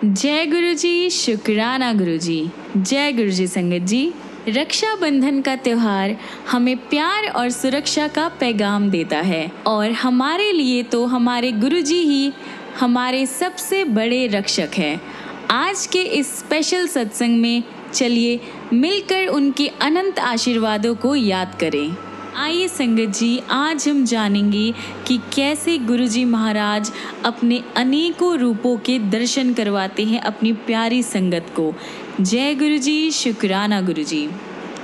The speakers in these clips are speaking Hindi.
जय गुरु जी, शुक्राना गुरु जी। जय गुरु जी संगत जी। रक्षाबंधन का त्योहार हमें प्यार और सुरक्षा का पैगाम देता है और हमारे लिए तो हमारे गुरु जी ही हमारे सबसे बड़े रक्षक हैं। आज के इस स्पेशल सत्संग में चलिए मिलकर उनके अनंत आशीर्वादों को याद करें। आइए संगत जी, आज हम जानेंगे कि कैसे गुरुजी महाराज अपने अनेकों रूपों के दर्शन करवाते हैं अपनी प्यारी संगत को। जय गुरुजी, शुक्राना गुरुजी।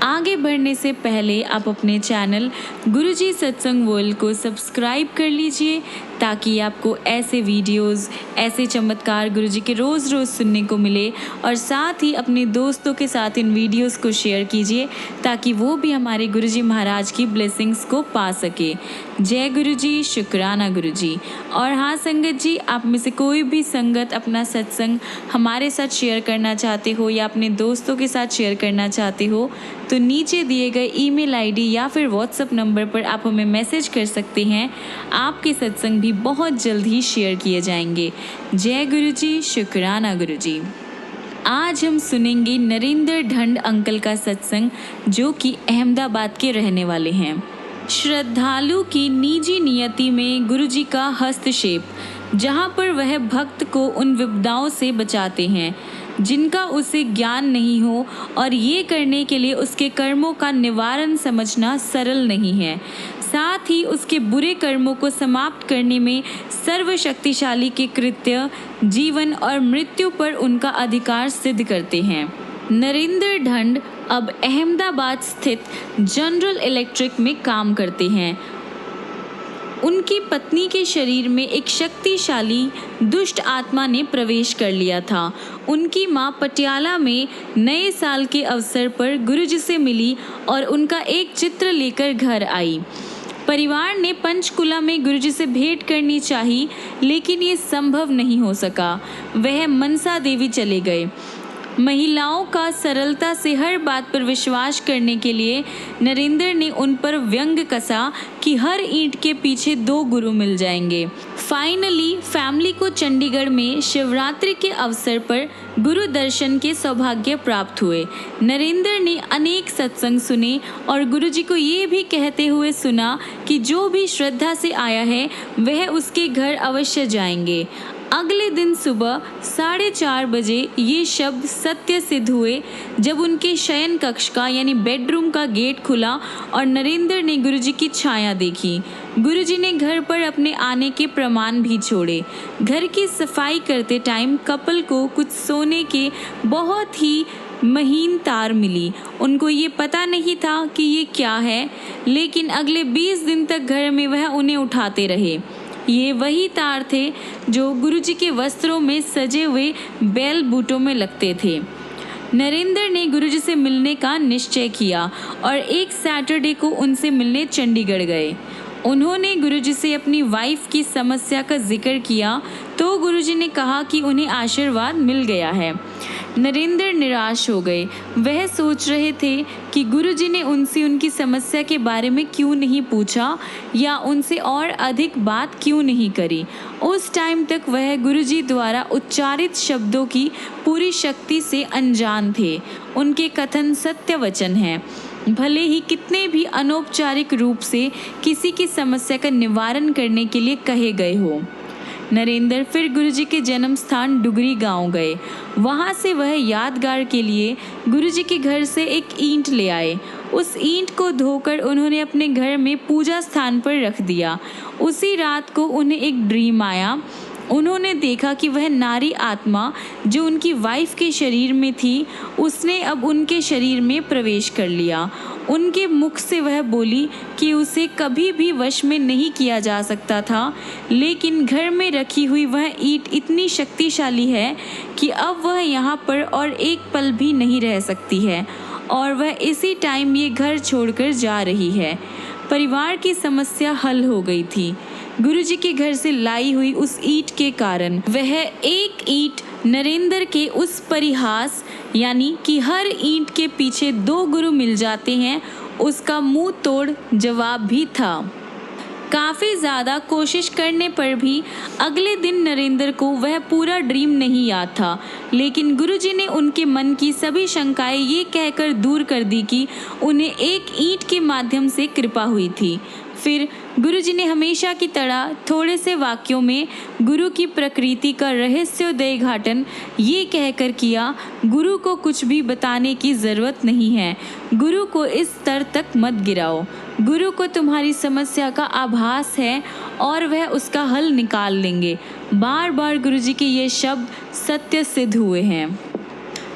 आगे बढ़ने से पहले आप अपने चैनल गुरुजी सत्संग वर्ल्ड को सब्सक्राइब कर लीजिए ताकि आपको ऐसे वीडियोस, ऐसे चमत्कार गुरुजी के रोज़ रोज़ सुनने को मिले और साथ ही अपने दोस्तों के साथ इन वीडियोस को शेयर कीजिए ताकि वो भी हमारे गुरुजी महाराज की ब्लेसिंग्स को पा सके। जय गुरुजी, शुक्राना गुरुजी। और हाँ संगत जी, आप में से कोई भी संगत अपना सत्संग हमारे साथ शेयर करना चाहते हो या अपने दोस्तों के साथ शेयर करना चाहते हो तो नीचे दिए गए ईमेल आईडी या फिर व्हाट्सएप नंबर पर आप हमें मैसेज कर सकते हैं। आपके सत्संग भी बहुत जल्द ही शेयर किए जाएंगे। जय गुरुजी, शुक्राना गुरुजी। आज हम सुनेंगे नरेंद्र ढंड अंकल का सत्संग जो कि अहमदाबाद के रहने वाले हैं। श्रद्धालु की निजी नियति में गुरुजी का हस्तक्षेप, जहाँ पर वह भक्त को उन विपदाओं से बचाते हैं जिनका उसे ज्ञान नहीं हो और ये करने के लिए उसके कर्मों का निवारण समझना सरल नहीं है। साथ ही उसके बुरे कर्मों को समाप्त करने में सर्वशक्तिशाली के कृत्य, जीवन और मृत्यु पर उनका अधिकार सिद्ध करते हैं। नरेंद्र ढंड अब अहमदाबाद स्थित जनरल इलेक्ट्रिक में काम करते हैं। उनकी पत्नी के शरीर में एक शक्तिशाली दुष्ट आत्मा ने प्रवेश कर लिया था। उनकी मां पटियाला में नए साल के अवसर पर गुरुजी से मिली और उनका एक चित्र लेकर घर आई। परिवार ने पंचकुला में गुरुजी से भेंट करनी चाही, लेकिन ये संभव नहीं हो सका। वह मनसा देवी चले गए। महिलाओं का सरलता से हर बात पर विश्वास करने के लिए नरेंद्र ने उन पर व्यंग कसा कि हर ईंट के पीछे 2 गुरु मिल जाएंगे। फाइनली फैमिली को चंडीगढ़ में शिवरात्रि के अवसर पर गुरु दर्शन के सौभाग्य प्राप्त हुए। नरेंद्र ने अनेक सत्संग सुने और गुरुजी को ये भी कहते हुए सुना कि जो भी श्रद्धा से आया है वह उसके घर अवश्य जाएंगे। अगले दिन सुबह 4:30 बजे ये शब्द सत्य सिद्ध हुए जब उनके शयन कक्ष का यानी बेडरूम का गेट खुला और नरेंद्र ने गुरुजी की छाया देखी। गुरुजी ने घर पर अपने आने के प्रमाण भी छोड़े। घर की सफाई करते टाइम कपल को कुछ सोने के बहुत ही महीन तार मिली। उनको ये पता नहीं था कि ये क्या है, लेकिन अगले 20 दिन तक घर में वह उन्हें उठाते रहे। ये वही तार थे जो गुरुजी के वस्त्रों में सजे हुए बेल बूटों में लगते थे। नरेंद्र ने गुरुजी से मिलने का निश्चय किया और एक सैटरडे को उनसे मिलने चंडीगढ़ गए। उन्होंने गुरुजी से अपनी वाइफ की समस्या का जिक्र किया तो गुरुजी ने कहा कि उन्हें आशीर्वाद मिल गया है। नरेंद्र निराश हो गए। वह सोच रहे थे कि गुरुजी ने उनसे उनकी समस्या के बारे में क्यों नहीं पूछा या उनसे और अधिक बात क्यों नहीं करी। उस टाइम तक वह गुरुजी द्वारा उच्चारित शब्दों की पूरी शक्ति से अनजान थे। उनके कथन सत्य वचन हैं, भले ही कितने भी अनौपचारिक रूप से किसी की समस्या का निवारण करने के लिए कहे गए हो। नरेंद्र फिर गुरुजी के जन्म स्थान डुगरी गांव गए। वहां से वह यादगार के लिए गुरुजी के घर से एक ईंट ले आए। उस ईंट को धोकर उन्होंने अपने घर में पूजा स्थान पर रख दिया। उसी रात को उन्हें एक ड्रीम आया। उन्होंने देखा कि वह नारी आत्मा जो उनकी वाइफ के शरीर में थी, उसने अब उनके शरीर में प्रवेश कर लिया। उनके मुख से वह बोली कि उसे कभी भी वश में नहीं किया जा सकता था, लेकिन घर में रखी हुई वह ईंट इतनी शक्तिशाली है कि अब वह यहाँ पर और एक पल भी नहीं रह सकती है और वह इसी टाइम ये घर छोड़कर जा रही है। परिवार की समस्या हल हो गई थी। गुरुजी के घर से लाई हुई उस ईंट के कारण वह एक ईंट नरेंद्र के उस परिहास यानी कि हर ईंट के पीछे 2 गुरु मिल जाते हैं, उसका मुंह तोड़ जवाब भी था। काफ़ी ज़्यादा कोशिश करने पर भी अगले दिन नरेंद्र को वह पूरा ड्रीम नहीं याद था, लेकिन गुरुजी ने उनके मन की सभी शंकाएं ये कहकर दूर कर दी कि उन्हें एक ईंट के माध्यम से कृपा हुई थी। फिर गुरुजी ने हमेशा की तरह थोड़े से वाक्यों में गुरु की प्रकृति का रहस्योद्घाटन ये कहकर किया, गुरु को कुछ भी बताने की ज़रूरत नहीं है, गुरु को इस स्तर तक मत गिराओ, गुरु को तुम्हारी समस्या का आभास है और वह उसका हल निकाल लेंगे। बार बार गुरुजी के ये शब्द सत्य सिद्ध हुए हैं।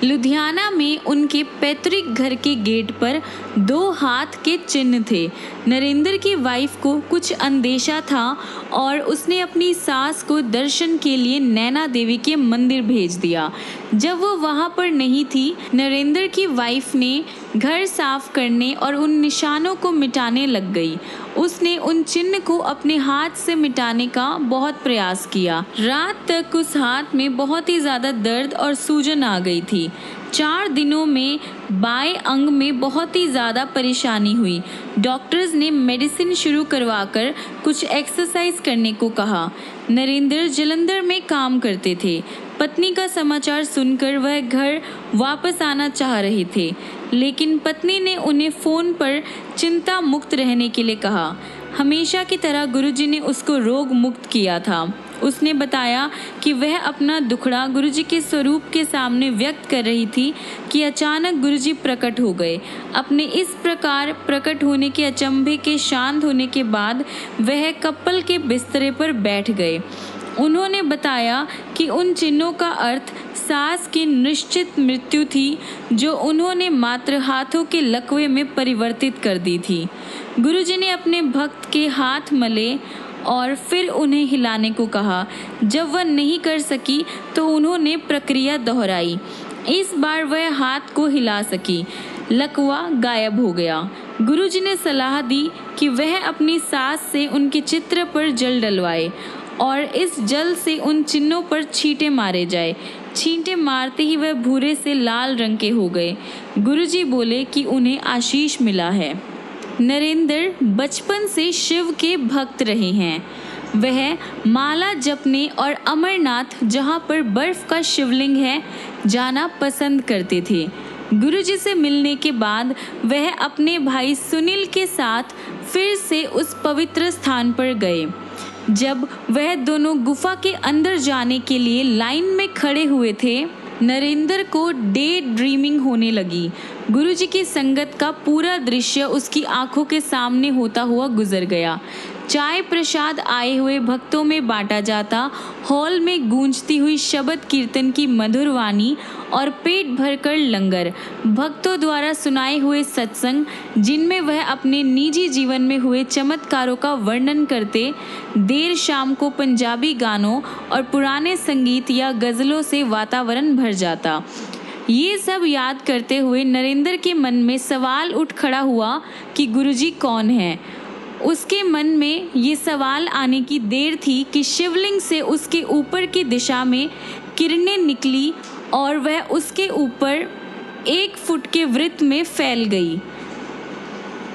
लुधियाना में उनके पैतृक घर के गेट पर 2 हाथ के चिन्ह थे। नरेंद्र की वाइफ को कुछ अंदेशा था और उसने अपनी सास को दर्शन के लिए नैना देवी के मंदिर भेज दिया। जब वो वहाँ पर नहीं थी, नरेंद्र की वाइफ ने घर साफ करने और उन निशानों को मिटाने लग गई। उसने उन चिन्ह को अपने हाथ से मिटाने का बहुत प्रयास किया। रात तक उस हाथ में बहुत ही ज़्यादा दर्द और सूजन आ गई थी। 4 दिनों में बाएं अंग में बहुत ही ज़्यादा परेशानी हुई। डॉक्टर्स ने मेडिसिन शुरू करवाकर कुछ एक्सरसाइज करने को कहा। नरेंद्र जलंधर में काम करते थे। पत्नी का समाचार सुनकर वह घर वापस आना चाह रहे थे, लेकिन पत्नी ने उन्हें फ़ोन पर चिंता मुक्त रहने के लिए कहा। हमेशा की तरह गुरुजी ने उसको रोग मुक्त किया था। उसने बताया कि वह अपना दुखड़ा गुरुजी के स्वरूप के सामने व्यक्त कर रही थी कि अचानक गुरुजी प्रकट हो गए। अपने इस प्रकार प्रकट होने के अचंभे के शांत होने के बाद वह कपल के बिस्तरे पर बैठ गए। उन्होंने बताया कि उन चिन्हों का अर्थ सास की निश्चित मृत्यु थी, जो उन्होंने मात्र हाथों के लकवे में परिवर्तित कर दी थी। गुरुजी ने अपने भक्त के हाथ मले और फिर उन्हें हिलाने को कहा। जब वह नहीं कर सकी तो उन्होंने प्रक्रिया दोहराई। इस बार वह हाथ को हिला सकी। लकवा गायब हो गया। गुरुजी ने सलाह दी कि वह अपनी सास से उनके चित्र पर जल डलवाए और इस जल से उन चिन्हों पर छींटे मारे जाए। छींटे मारते ही वह भूरे से लाल रंग के हो गए। गुरुजी बोले कि उन्हें आशीष मिला है। नरेंद्र बचपन से शिव के भक्त रहे हैं। वह माला जपने और अमरनाथ, जहाँ पर बर्फ का शिवलिंग है, जाना पसंद करते थे। गुरुजी से मिलने के बाद वह अपने भाई सुनील के साथ फिर से उस पवित्र स्थान पर गए। जब वह दोनों गुफा के अंदर जाने के लिए लाइन में खड़े हुए थे, नरेंद्र को डे ड्रीमिंग होने लगी। गुरुजी की संगत का पूरा दृश्य उसकी आंखों के सामने होता हुआ गुजर गया। चाय प्रसाद आए हुए भक्तों में बांटा जाता, हॉल में गूंजती हुई शब्द कीर्तन की मधुर वाणी और पेट भरकर लंगर, भक्तों द्वारा सुनाए हुए सत्संग जिनमें वह अपने निजी जीवन में हुए चमत्कारों का वर्णन करते। देर शाम को पंजाबी गानों और पुराने संगीत या गज़लों से वातावरण भर जाता। ये सब याद करते हुए नरेंद्र के मन में सवाल उठ खड़ा हुआ कि गुरुजी कौन है। उसके मन में ये सवाल आने की देर थी कि शिवलिंग से उसके ऊपर की दिशा में किरणें निकली और वह उसके ऊपर 1 फुट के वृत्त में फैल गई।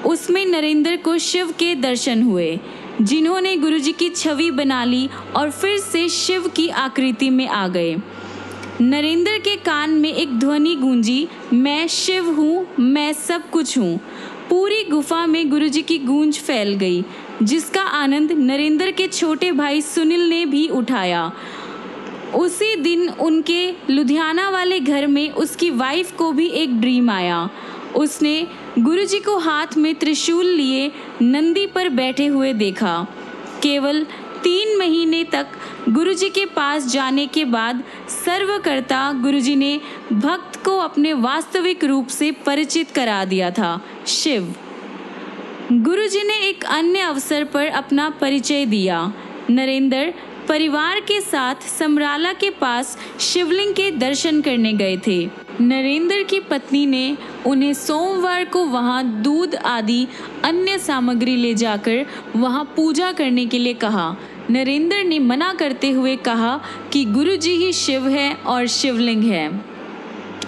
उसमें नरेंद्र को शिव के दर्शन हुए, जिन्होंने गुरुजी की छवि बना ली और फिर से शिव की आकृति में आ गए। नरेंद्र के कान में एक ध्वनि गूंजी, मैं शिव हूँ, मैं सब कुछ हूँ। पूरी गुफा में गुरुजी की गूंज फैल गई, जिसका आनंद नरेंद्र के छोटे भाई सुनील ने भी उठाया। उसी दिन उनके लुधियाना वाले घर में उसकी वाइफ को भी एक ड्रीम आया। उसने गुरुजी को हाथ में त्रिशूल लिए नंदी पर बैठे हुए देखा। केवल 3 महीने तक गुरुजी के पास जाने के बाद सर्वकर्ता गुरुजी ने भक्त को अपने वास्तविक रूप से परिचित करा दिया था, शिव। गुरुजी ने एक अन्य अवसर पर अपना परिचय दिया। नरेंद्र परिवार के साथ समराला के पास शिवलिंग के दर्शन करने गए थे। नरेंद्र की पत्नी ने उन्हें सोमवार को वहां दूध आदि अन्य सामग्री ले जाकर वहां पूजा करने के लिए कहा। नरेंद्र ने मना करते हुए कहा कि गुरुजी ही शिव है और शिवलिंग है।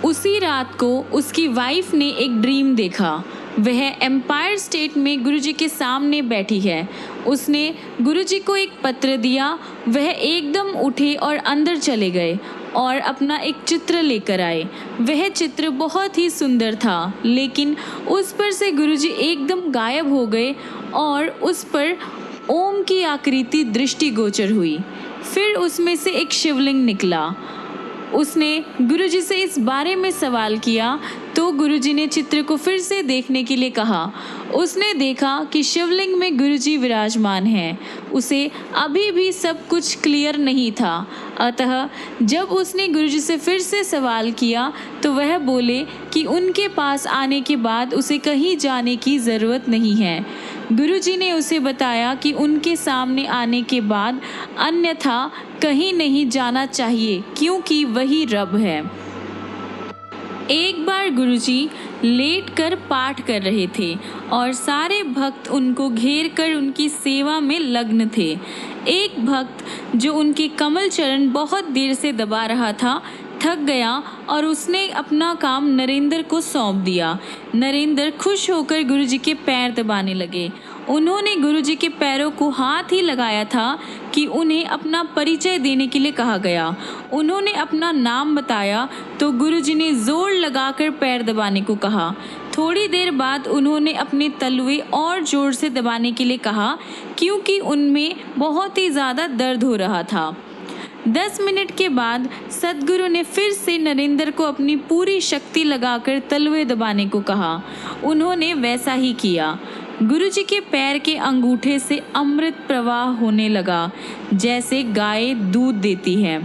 उसी रात को उसकी वाइफ ने एक ड्रीम देखा। वह एम्पायर स्टेट में गुरुजी के सामने बैठी है। उसने गुरुजी को एक पत्र दिया। वह एकदम उठे और अंदर चले गए और अपना एक चित्र लेकर आए। वह चित्र बहुत ही सुंदर था, लेकिन उस पर से गुरुजी एकदम गायब हो गए और उस पर ओम की आकृति दृष्टिगोचर हुई। फिर उसमें से एक शिवलिंग निकला। उसने गुरुजी से इस बारे में सवाल किया तो गुरुजी ने चित्र को फिर से देखने के लिए कहा। उसने देखा कि शिवलिंग में गुरुजी विराजमान हैं। उसे अभी भी सब कुछ क्लियर नहीं था। अतः जब उसने गुरुजी से फिर से सवाल किया तो वह बोले कि उनके पास आने के बाद उसे कहीं जाने की ज़रूरत नहीं है। गुरुजी ने उसे बताया कि उनके सामने आने के बाद अन्यथा कहीं नहीं जाना चाहिए, क्योंकि वही रब है। एक बार गुरुजी लेटकर पाठ कर रहे थे और सारे भक्त उनको घेर कर उनकी सेवा में लग्न थे। एक भक्त जो उनके कमल चरण बहुत देर से दबा रहा था थक गया और उसने अपना काम नरेंद्र को सौंप दिया। नरेंद्र खुश होकर गुरुजी के पैर दबाने लगे। उन्होंने गुरुजी के पैरों को हाथ ही लगाया था कि उन्हें अपना परिचय देने के लिए कहा गया। उन्होंने अपना नाम बताया तो गुरुजी ने जोर लगाकर पैर दबाने को कहा। थोड़ी देर बाद उन्होंने अपने तलवे और जोर से दबाने के लिए कहा, क्योंकि उनमें बहुत ही ज़्यादा दर्द हो रहा था। 10 मिनट के बाद सद्गुरु ने फिर से नरेंद्र को अपनी पूरी शक्ति लगाकर तलवे दबाने को कहा। उन्होंने वैसा ही किया। गुरुजी के पैर के अंगूठे से अमृत प्रवाह होने लगा, जैसे गाय दूध देती है।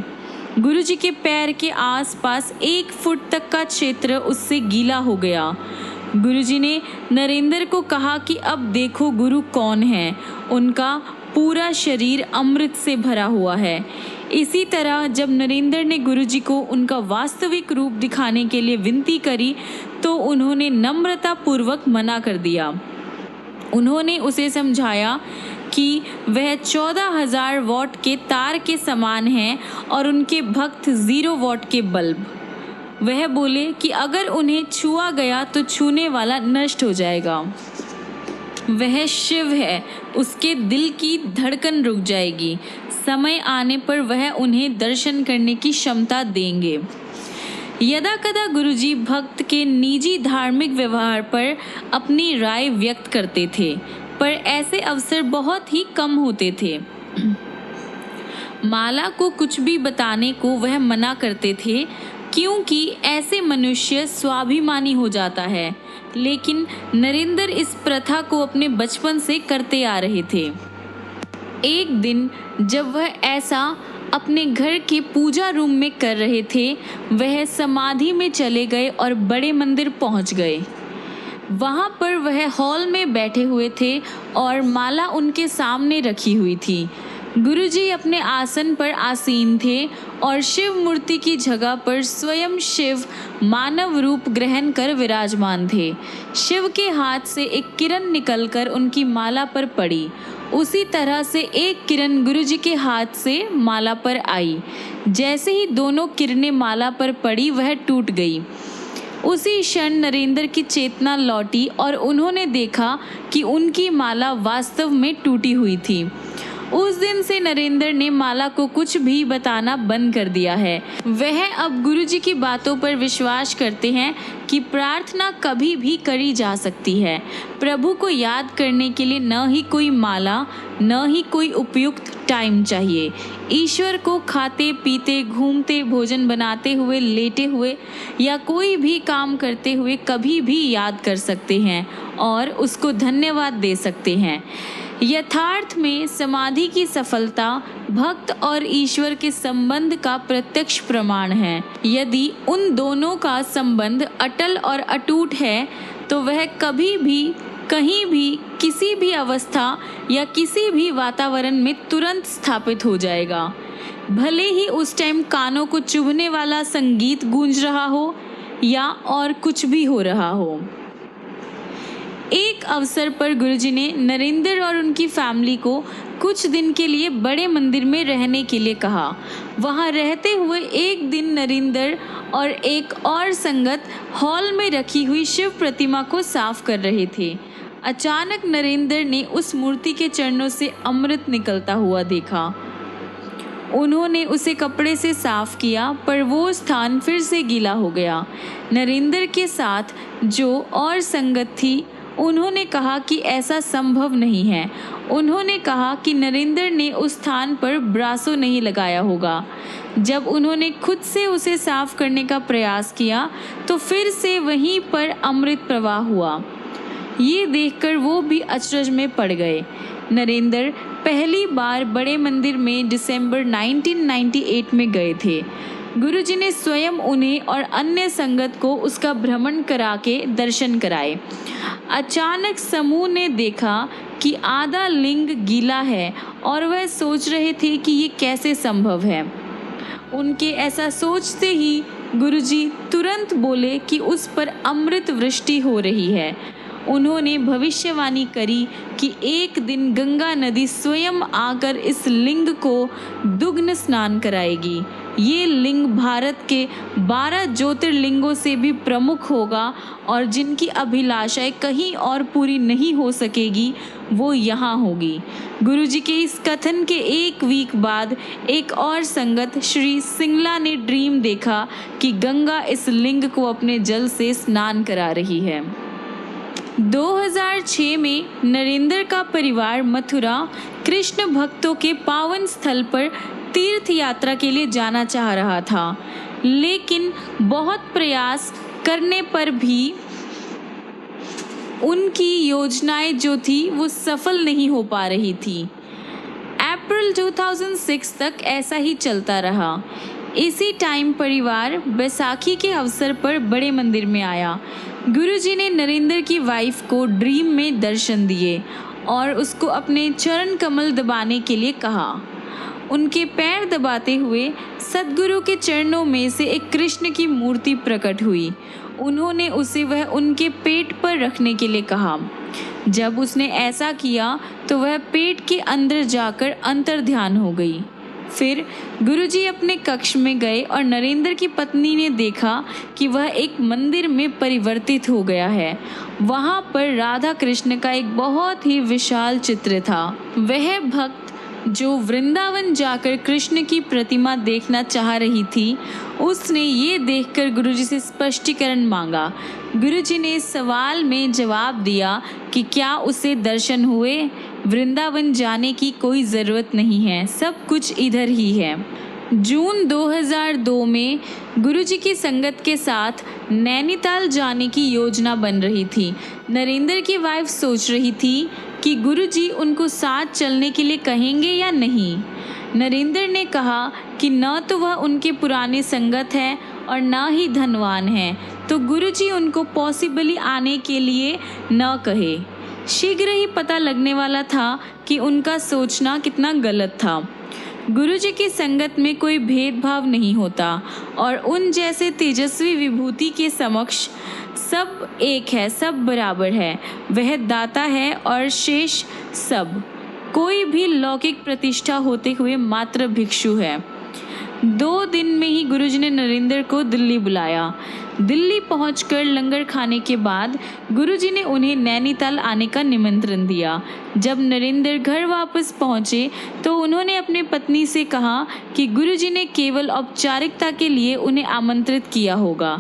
गुरुजी के पैर के आसपास 1 फुट तक का क्षेत्र उससे गीला हो गया। गुरुजी ने नरेंद्र को कहा कि अब देखो गुरु कौन है। उनका पूरा शरीर अमृत से भरा हुआ है। इसी तरह जब नरेंद्र ने गुरुजी को उनका वास्तविक रूप दिखाने के लिए विनती करी तो उन्होंने नम्रता पूर्वक मना कर दिया। उन्होंने उसे समझाया कि वह 14,000 वॉट के तार के समान हैं और उनके भक्त 0 वॉट के बल्ब। वह बोले कि अगर उन्हें छुआ गया तो छूने वाला नष्ट हो जाएगा। वह शिव है, उसके दिल की धड़कन रुक जाएगी। समय आने पर वह उन्हें दर्शन करने की क्षमता देंगे। यदा कदा गुरुजी भक्त के निजी धार्मिक व्यवहार पर अपनी राय व्यक्त करते थे, पर ऐसे अवसर बहुत ही कम होते थे। माला को कुछ भी बताने को वह मना करते थे, क्योंकि ऐसे मनुष्य स्वाभिमानी हो जाता है। लेकिन नरेंद्र इस प्रथा को अपने बचपन से करते आ रहे थे। एक दिन जब वह ऐसा अपने घर के पूजा रूम में कर रहे थे, वह समाधि में चले गए और बड़े मंदिर पहुंच गए। वहां पर वह हॉल में बैठे हुए थे और माला उनके सामने रखी हुई थी। गुरुजी अपने आसन पर आसीन थे और शिव मूर्ति की जगह पर स्वयं शिव मानव रूप ग्रहण कर विराजमान थे। शिव के हाथ से एक किरण निकलकर उनकी माला पर पड़ी। उसी तरह से एक किरण गुरुजी के हाथ से माला पर आई। जैसे ही दोनों किरणें माला पर पड़ी वह टूट गई। उसी क्षण नरेंद्र की चेतना लौटी और उन्होंने देखा कि उनकी माला वास्तव में टूटी हुई थी। उस दिन से नरेंद्र ने माला को कुछ भी बताना बंद कर दिया है। वह अब गुरुजी की बातों पर विश्वास करते हैं कि प्रार्थना कभी भी करी जा सकती है। प्रभु को याद करने के लिए न ही कोई माला, न ही कोई उपयुक्त टाइम चाहिए। ईश्वर को खाते पीते, घूमते, भोजन बनाते हुए, लेटे हुए या कोई भी काम करते हुए कभी भी याद कर सकते हैं और उसको धन्यवाद दे सकते हैं। यथार्थ में समाधि की सफलता भक्त और ईश्वर के संबंध का प्रत्यक्ष प्रमाण है। यदि उन दोनों का संबंध अटल और अटूट है तो वह कभी भी, कहीं भी, किसी भी अवस्था या किसी भी वातावरण में तुरंत स्थापित हो जाएगा। भले ही उस टाइम कानों को चुभने वाला संगीत गूंज रहा हो या और कुछ भी हो रहा हो। एक अवसर पर गुरुजी ने नरेंद्र और उनकी फैमिली को कुछ दिन के लिए बड़े मंदिर में रहने के लिए कहा। वहां रहते हुए एक दिन नरेंद्र और एक और संगत हॉल में रखी हुई शिव प्रतिमा को साफ कर रहे थे। अचानक नरेंद्र ने उस मूर्ति के चरणों से अमृत निकलता हुआ देखा। उन्होंने उसे कपड़े से साफ किया, पर वो स्थान फिर से गीला हो गया। नरेंद्र के साथ जो और संगत थी, उन्होंने कहा कि ऐसा संभव नहीं है। उन्होंने कहा कि नरेंद्र ने उस स्थान पर ब्रासो नहीं लगाया होगा। जब उन्होंने खुद से उसे साफ करने का प्रयास किया तो फिर से वहीं पर अमृत प्रवाह हुआ। ये देखकर वो भी अचरज में पड़ गए। नरेंद्र पहली बार बड़े मंदिर में दिसंबर 1998 में गए थे। गुरुजी ने स्वयं उन्हें और अन्य संगत को उसका भ्रमण करा के दर्शन कराए। अचानक समूह ने देखा कि आधा लिंग गीला है और वह सोच रहे थे कि ये कैसे संभव है। उनके ऐसा सोचते ही गुरुजी तुरंत बोले कि उस पर अमृत वृष्टि हो रही है। उन्होंने भविष्यवाणी करी कि एक दिन गंगा नदी स्वयं आकर इस लिंग को दुग्न स्नान कराएगी। ये लिंग भारत के 12 ज्योतिर्लिंगों से भी प्रमुख होगा और जिनकी अभिलाषाएं कहीं और पूरी नहीं हो सकेगी, वो यहाँ होगी। गुरुजी के इस कथन के एक वीक बाद एक और संगत श्री सिंगला ने ड्रीम देखा कि गंगा इस लिंग को अपने जल से स्नान करा रही है। 2006 में नरेंद्र का परिवार मथुरा कृष्ण भक्तों के पावन स्थल पर तीर्थ यात्रा के लिए जाना चाह रहा था, लेकिन बहुत प्रयास करने पर भी उनकी योजनाएं जो थी वो सफल नहीं हो पा रही थी। अप्रैल 2006 तक ऐसा ही चलता रहा। इसी टाइम परिवार बैसाखी के अवसर पर बड़े मंदिर में आया। गुरुजी ने नरेंद्र की वाइफ को ड्रीम में दर्शन दिए और उसको अपने चरण कमल दबाने के लिए कहा। उनके पैर दबाते हुए सद्गुरु के चरणों में से एक कृष्ण की मूर्ति प्रकट हुई। उन्होंने उसे वह उनके पेट पर रखने के लिए कहा। जब उसने ऐसा किया तो वह पेट के अंदर जाकर अंतर्ध्यान हो गई। फिर गुरुजी अपने कक्ष में गए और नरेंद्र की पत्नी ने देखा कि वह एक मंदिर में परिवर्तित हो गया है। वहाँ पर राधा कृष्ण का एक बहुत ही विशाल चित्र था। वह भक्त जो वृंदावन जाकर कृष्ण की प्रतिमा देखना चाह रही थी, उसने ये देखकर गुरुजी से स्पष्टीकरण मांगा। गुरुजी ने इस सवाल में जवाब दिया कि क्या उसे दर्शन हुए? वृंदावन जाने की कोई ज़रूरत नहीं है, सब कुछ इधर ही है। जून 2002 में गुरुजी की संगत के साथ नैनीताल जाने की योजना बन रही थी। नरेंद्र की वाइफ सोच रही थी कि गुरुजी उनको साथ चलने के लिए कहेंगे या नहीं। नरेंद्र ने कहा कि न तो वह उनके पुराने संगत हैं और न ही धनवान हैं, तो गुरुजी उनको पॉसिबली आने के लिए न कहे। शीघ्र ही पता लगने वाला था कि उनका सोचना कितना गलत था। गुरुजी की संगत में कोई भेदभाव नहीं होता और उन जैसे तेजस्वी विभूति के समक्ष सब एक है, सब बराबर है। वह दाता है और शेष सब। कोई भी लौकिक प्रतिष्ठा होते हुए मात्र भिक्षु है। 2 दिन में ही गुरुजी ने नरेंद्र को दिल्ली बुलाया। दिल्ली पहुंचकर लंगर खाने के बाद गुरुजी ने उन्हें नैनीताल आने का निमंत्रण दिया। जब नरेंद्र घर वापस पहुंचे तो उन्होंने अपनी पत्नी से कहा कि गुरुजी ने केवल औपचारिकता के लिए उन्हें आमंत्रित किया होगा,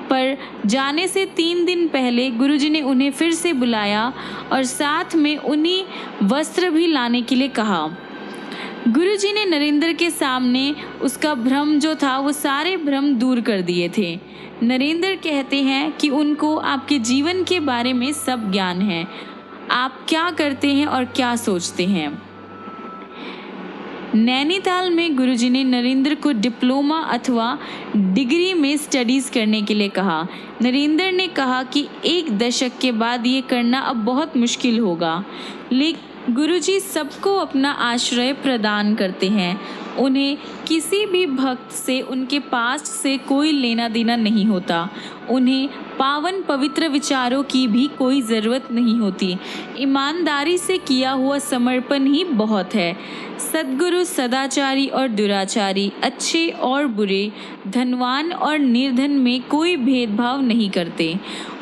पर जाने से 3 दिन पहले गुरुजी ने उन्हें फिर से बुलाया और साथ में उन्हीं वस्त्र भी लाने के लिए कहा। गुरुजी ने नरेंद्र के सामने उसका भ्रम जो था वो सारे भ्रम दूर कर दिए थे। नरेंद्र कहते हैं कि उनको आपके जीवन के बारे में सब ज्ञान है, आप क्या करते हैं और क्या सोचते हैं। नैनीताल में गुरुजी ने नरेंद्र को डिप्लोमा अथवा डिग्री में स्टडीज़ करने के लिए कहा। नरेंद्र ने कहा कि 1 दशक के बाद ये करना अब बहुत मुश्किल होगा, लेकिन गुरुजी सबको अपना आश्रय प्रदान करते हैं। उन्हें किसी भी भक्त से उनके पास्ट से कोई लेना देना नहीं होता। उन्हें पावन पवित्र विचारों की भी कोई ज़रूरत नहीं होती। ईमानदारी से किया हुआ समर्पण ही बहुत है। सद्गुरु सदाचारी और दुराचारी, अच्छे और बुरे, धनवान और निर्धन में कोई भेदभाव नहीं करते।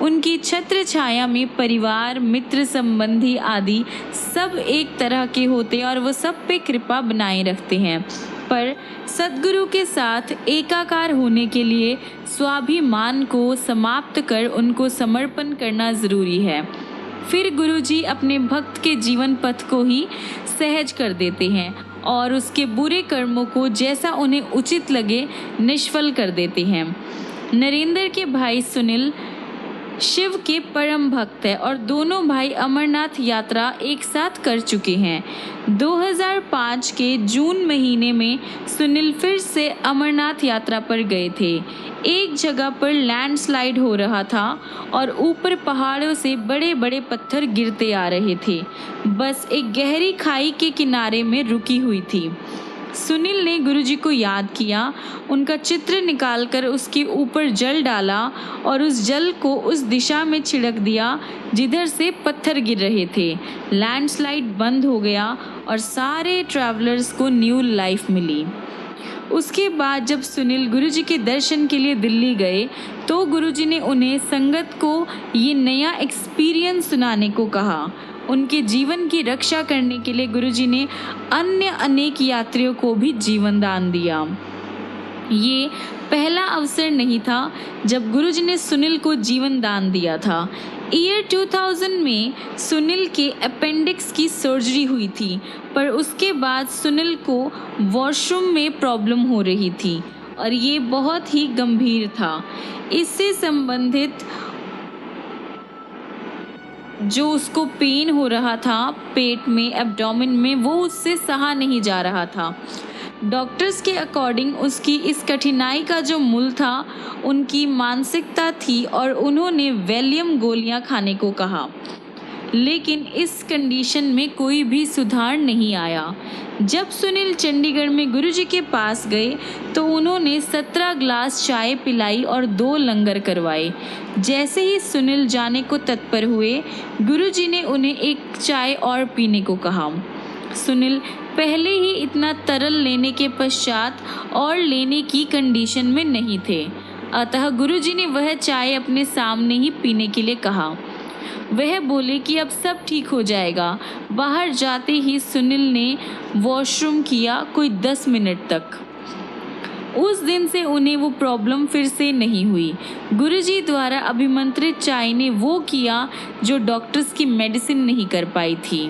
उनकी छत्र छाया में परिवार, मित्र, संबंधी आदि सब एक तरह के होते और वो सब पे कृपा बनाए रखते हैं। पर सद्गुरु के साथ एकाकार होने के लिए स्वाभिमान को समाप्त कर उनको समर्पण करना ज़रूरी है। फिर गुरुजी अपने भक्त के जीवन पथ को ही सहज कर देते हैं और उसके बुरे कर्मों को जैसा उन्हें उचित लगे निष्फल कर देते हैं। नरेंद्र के भाई सुनील शिव के परम भक्त है और दोनों भाई अमरनाथ यात्रा एक साथ कर चुके हैं। 2005 के जून महीने में सुनील फिर से अमरनाथ यात्रा पर गए थे। एक जगह पर लैंडस्लाइड हो रहा था और ऊपर पहाड़ों से बड़े बड़े पत्थर गिरते आ रहे थे। बस एक गहरी खाई के किनारे में रुकी हुई थी। सुनील ने गुरुजी को याद किया, उनका चित्र निकालकर उसके ऊपर जल डाला और उस जल को उस दिशा में छिड़क दिया जिधर से पत्थर गिर रहे थे। लैंडस्लाइड बंद हो गया और सारे ट्रैवलर्स को न्यू लाइफ मिली। उसके बाद जब सुनील गुरुजी के दर्शन के लिए दिल्ली गए तो गुरुजी ने उन्हें संगत को ये नया एक्सपीरियंस सुनाने को कहा। उनके जीवन की रक्षा करने के लिए गुरुजी ने अन्य अनेक यात्रियों को भी जीवन दान दिया। ये पहला अवसर नहीं था जब गुरुजी ने सुनील को जीवन दान दिया था। ईयर 2000 में सुनील के अपेंडिक्स की सर्जरी हुई थी, पर उसके बाद सुनील को वॉशरूम में प्रॉब्लम हो रही थी और ये बहुत ही गंभीर था। इससे संबंधित जो उसको पेन हो रहा था पेट में, एब्डोमेन में, वो उससे सहा नहीं जा रहा था। डॉक्टर्स के अकॉर्डिंग उसकी इस कठिनाई का जो मूल था उनकी मानसिकता थी और उन्होंने वैलियम गोलियां खाने को कहा, लेकिन इस कंडीशन में कोई भी सुधार नहीं आया। जब सुनील चंडीगढ़ में गुरुजी के पास गए तो उन्होंने 17 ग्लास चाय पिलाई और 2 लंगर करवाए। जैसे ही सुनील जाने को तत्पर हुए, गुरुजी ने उन्हें एक चाय और पीने को कहा। सुनील पहले ही इतना तरल लेने के पश्चात और लेने की कंडीशन में नहीं थे, अतः गुरुजी ने वह चाय अपने सामने ही पीने के लिए कहा। वह बोले कि अब सब ठीक हो जाएगा। बाहर जाते ही सुनील ने वॉशरूम किया कोई 10 मिनट तक। उस दिन से उन्हें वो प्रॉब्लम फिर से नहीं हुई। गुरुजी द्वारा अभिमंत्रित चाय ने वो किया जो डॉक्टर्स की मेडिसिन नहीं कर पाई थी।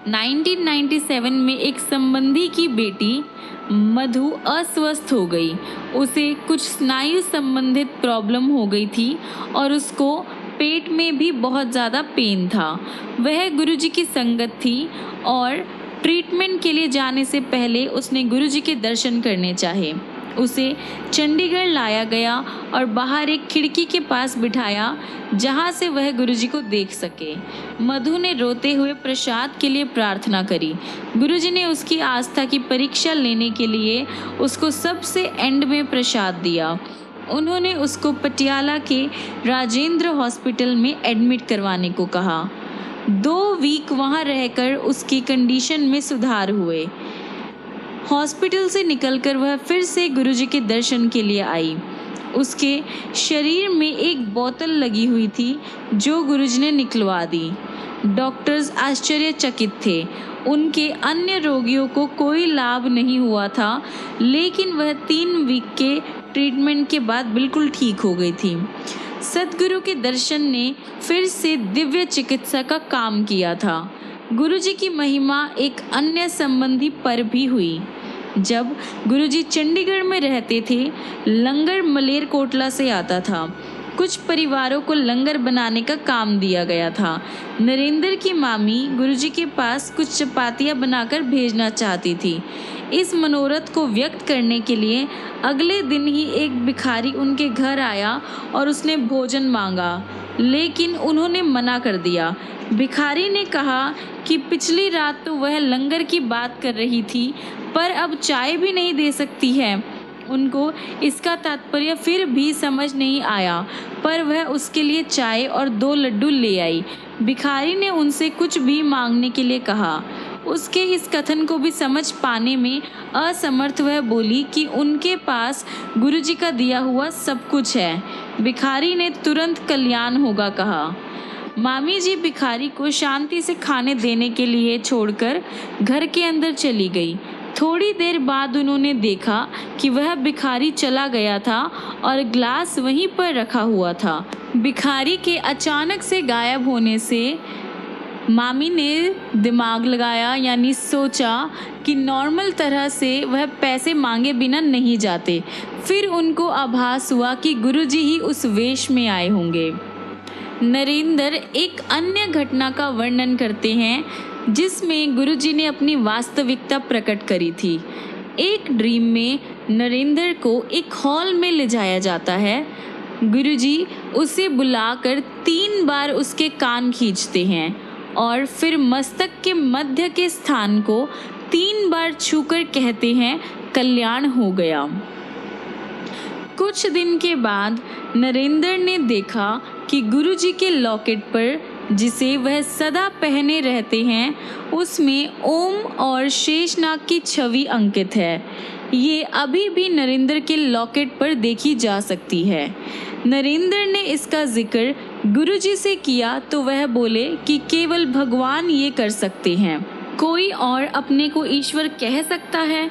1997 में एक संबंधी की बेटी मधु अस्वस्थ हो गई। उसे कुछ स्नायु संबंधित प्रॉब्लम हो गई थी और उसको पेट में भी बहुत ज़्यादा पेन था। वह गुरुजी की संगत थी और ट्रीटमेंट के लिए जाने से पहले उसने गुरुजी के दर्शन करने चाहे। उसे चंडीगढ़ लाया गया और बाहर एक खिड़की के पास बिठाया जहां से वह गुरुजी को देख सके। मधु ने रोते हुए प्रसाद के लिए प्रार्थना करी। गुरुजी ने उसकी आस्था की परीक्षा लेने के लिए उसको सबसे एंड में प्रसाद दिया। उन्होंने उसको पटियाला के राजेंद्र हॉस्पिटल में एडमिट करवाने को कहा। 2 वीक वहां रहकर उसकी कंडीशन में सुधार हुए। हॉस्पिटल से निकलकर वह फिर से गुरुजी के दर्शन के लिए आई। उसके शरीर में एक बोतल लगी हुई थी जो गुरुजी ने निकलवा दी। डॉक्टर्स आश्चर्यचकित थे। उनके अन्य रोगियों को कोई लाभ नहीं हुआ था, लेकिन वह 3 वीक के ट्रीटमेंट के बाद बिल्कुल ठीक हो गई थी। सद्गुरु के दर्शन ने फिर से दिव्य चिकित्सा का काम किया था। गुरुजी की महिमा एक अन्य संबंधी पर भी हुई। जब गुरुजी चंडीगढ़ में रहते थे, लंगर मलेरकोटला से आता था। कुछ परिवारों को लंगर बनाने का काम दिया गया था। नरेंद्र की मामी गुरुजी के पास कुछ चपातियाँ बनाकर भेजना चाहती थी। इस मनोरथ को व्यक्त करने के लिए अगले दिन ही एक भिखारी उनके घर आया और उसने भोजन मांगा। लेकिन उन्होंने मना कर दिया। भिखारी ने कहा कि पिछली रात तो वह लंगर की बात कर रही थी, पर अब चाय भी नहीं दे सकती है। उनको इसका तात्पर्य फिर भी समझ नहीं आया, पर वह उसके लिए चाय और 2 लड्डू ले आई। भिखारी ने उनसे कुछ भी मांगने के लिए कहा। उसके इस कथन को भी समझ पाने में असमर्थ वह बोली कि उनके पास गुरुजी का दिया हुआ सब कुछ है। भिखारी ने तुरंत कल्याण होगा कहा। मामी जी भिखारी को शांति से खाने देने के लिए छोड़कर घर के अंदर चली गई। थोड़ी देर बाद उन्होंने देखा कि वह भिखारी चला गया था और ग्लास वहीं पर रखा हुआ था। भिखारी के अचानक से गायब होने से मामी ने दिमाग लगाया, यानी सोचा कि नॉर्मल तरह से वह पैसे मांगे बिना नहीं जाते। फिर उनको आभास हुआ कि गुरुजी ही उस वेश में आए होंगे। नरेंद्र एक अन्य घटना का वर्णन करते हैं जिसमें गुरुजी ने अपनी वास्तविकता प्रकट करी थी। एक ड्रीम में नरेंद्र को एक हॉल में ले जाया जाता है। गुरुजी उसे बुलाकर 3 बार उसके कान खींचते हैं और फिर मस्तक के मध्य के स्थान को 3 बार छूकर कहते हैं, कल्याण हो गया। कुछ दिन के बाद नरेंद्र ने देखा कि गुरुजी के लॉकेट पर, जिसे वह सदा पहने रहते हैं, उसमें ओम और शेषनाग की छवि अंकित है। ये अभी भी नरेंद्र के लॉकेट पर देखी जा सकती है। नरेंद्र ने इसका जिक्र गुरुजी से किया तो वह बोले कि केवल भगवान ये कर सकते हैं। कोई और अपने को ईश्वर कह सकता है?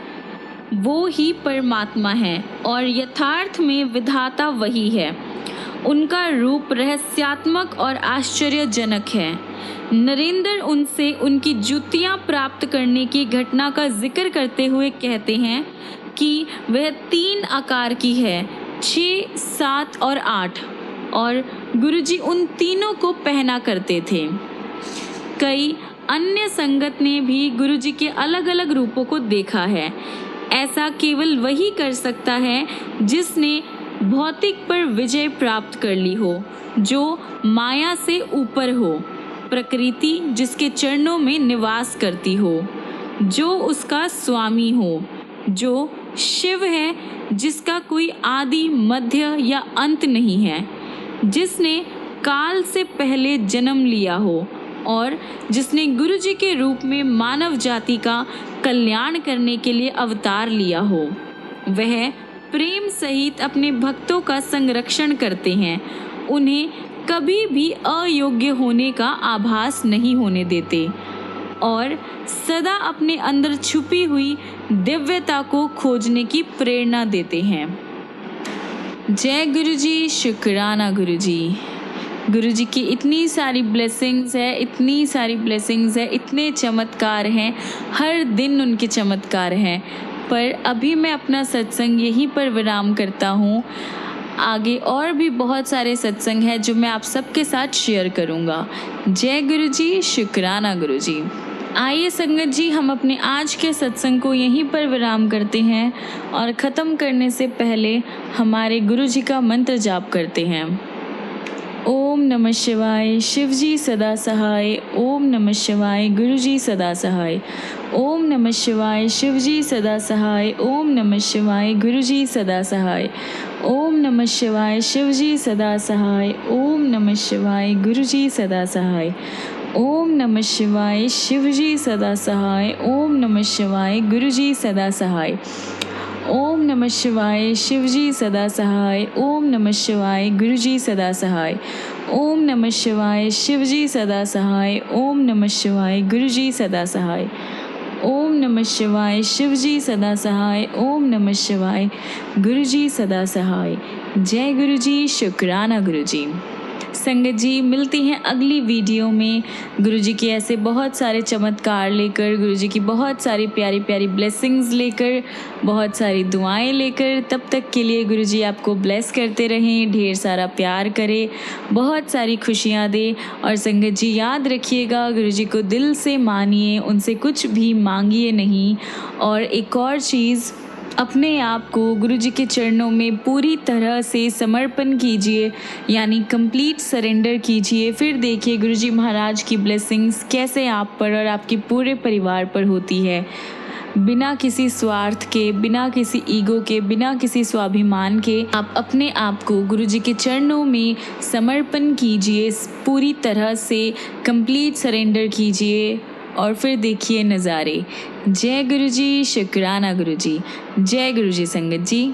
वो ही परमात्मा है और यथार्थ में विधाता वही है। उनका रूप रहस्यात्मक और आश्चर्यजनक है। नरेंद्र उनसे उनकी जूतियां प्राप्त करने की घटना का जिक्र करते हुए कहते हैं कि वह 3 आकार की है, 6, 7 और 8, और गुरुजी उन तीनों को पहना करते थे। कई अन्य संगत ने भी गुरुजी के अलग अलग रूपों को देखा है। ऐसा केवल वही कर सकता है जिसने भौतिक पर विजय प्राप्त कर ली हो, जो माया से ऊपर हो, प्रकृति जिसके चरणों में निवास करती हो, जो उसका स्वामी हो, जो शिव है जिसका कोई आदि मध्य या अंत नहीं है, जिसने काल से पहले जन्म लिया हो और जिसने गुरुजी के रूप में मानव जाति का कल्याण करने के लिए अवतार लिया हो। वह प्रेम सहित अपने भक्तों का संरक्षण करते हैं, उन्हें कभी भी अयोग्य होने का आभास नहीं होने देते और सदा अपने अंदर छुपी हुई दिव्यता को खोजने की प्रेरणा देते हैं। जय गुरुजी, शुक्राना गुरुजी। गुरुजी की इतनी सारी ब्लेसिंग्स है, इतनी सारी ब्लेसिंग्स है, इतने चमत्कार हैं, हर दिन उनके चमत्कार हैं। पर अभी मैं अपना सत्संग यहीं पर विराम करता हूँ। आगे और भी बहुत सारे सत्संग हैं जो मैं आप सबके साथ शेयर करूँगा। जय गुरुजी, शुक्राना गुरुजी। आइए संगत जी, हम अपने आज के सत्संग को यहीं पर विराम करते हैं और ख़त्म करने से पहले हमारे गुरुजी का मंत्र जाप करते हैं। ओम नमः शिवाय, शिवजी सदा सहाय। ओम नमः शिवाय, गुरुजी सदा सहाय। ओम नमः शिवाय, शिवजी सदा सहाय। ओम नमः शिवाय, गुरुजी सदा सहाय। ओम नमः शिवाय, शिवजी सदा सहाय। ओम नमः शिवाय, गुरुजी सदा सहाय। ओम नमः शिवाय, शिवजी सदा सहाय। ओम नमः शिवाय, गुरुजी सदा सहाय। ओम नमः शिवाय, शिवजी सदा सहाय। ओम नमः शिवाय, गुरुजी सदा सहाय। ओम नमः शिवाय, शिवजी सदा सहाय। ओम नमः शिवाय, गुरुजी सदा सहाय। ओम नमः शिवाय, शिवजी सदा सहाय। ओम नमः शिवाय, गुरुजी सदा सहाय। जय गुरुजी, शुक्राना गुरुजी। संगत जी, मिलती हैं अगली वीडियो में गुरुजी के ऐसे बहुत सारे चमत्कार लेकर, गुरुजी की बहुत सारी प्यारी प्यारी ब्लेसिंग्स लेकर, बहुत सारी दुआएं लेकर। तब तक के लिए गुरुजी आपको ब्लेस करते रहें, ढेर सारा प्यार करें, बहुत सारी खुशियां दे। और संगत जी याद रखिएगा, गुरुजी को दिल से मानिए, उनसे कुछ भी मांगिए नहीं। और एक और चीज़, अपने आप को गुरु जी के चरणों में पूरी तरह से समर्पण कीजिए, यानी कंप्लीट सरेंडर कीजिए। फिर देखिए गुरु जी महाराज की ब्लेसिंग्स कैसे आप पर और आपके पूरे परिवार पर होती है। बिना किसी स्वार्थ के, बिना किसी ईगो के, बिना किसी स्वाभिमान के आप अपने आप को गुरु जी के चरणों में समर्पण कीजिए, पूरी तरह से कंप्लीट सरेंडर कीजिए और फिर देखिए नज़ारे। जय गुरु जी, शुक्राना गुरु जी। जय गुरु जी संगत जी।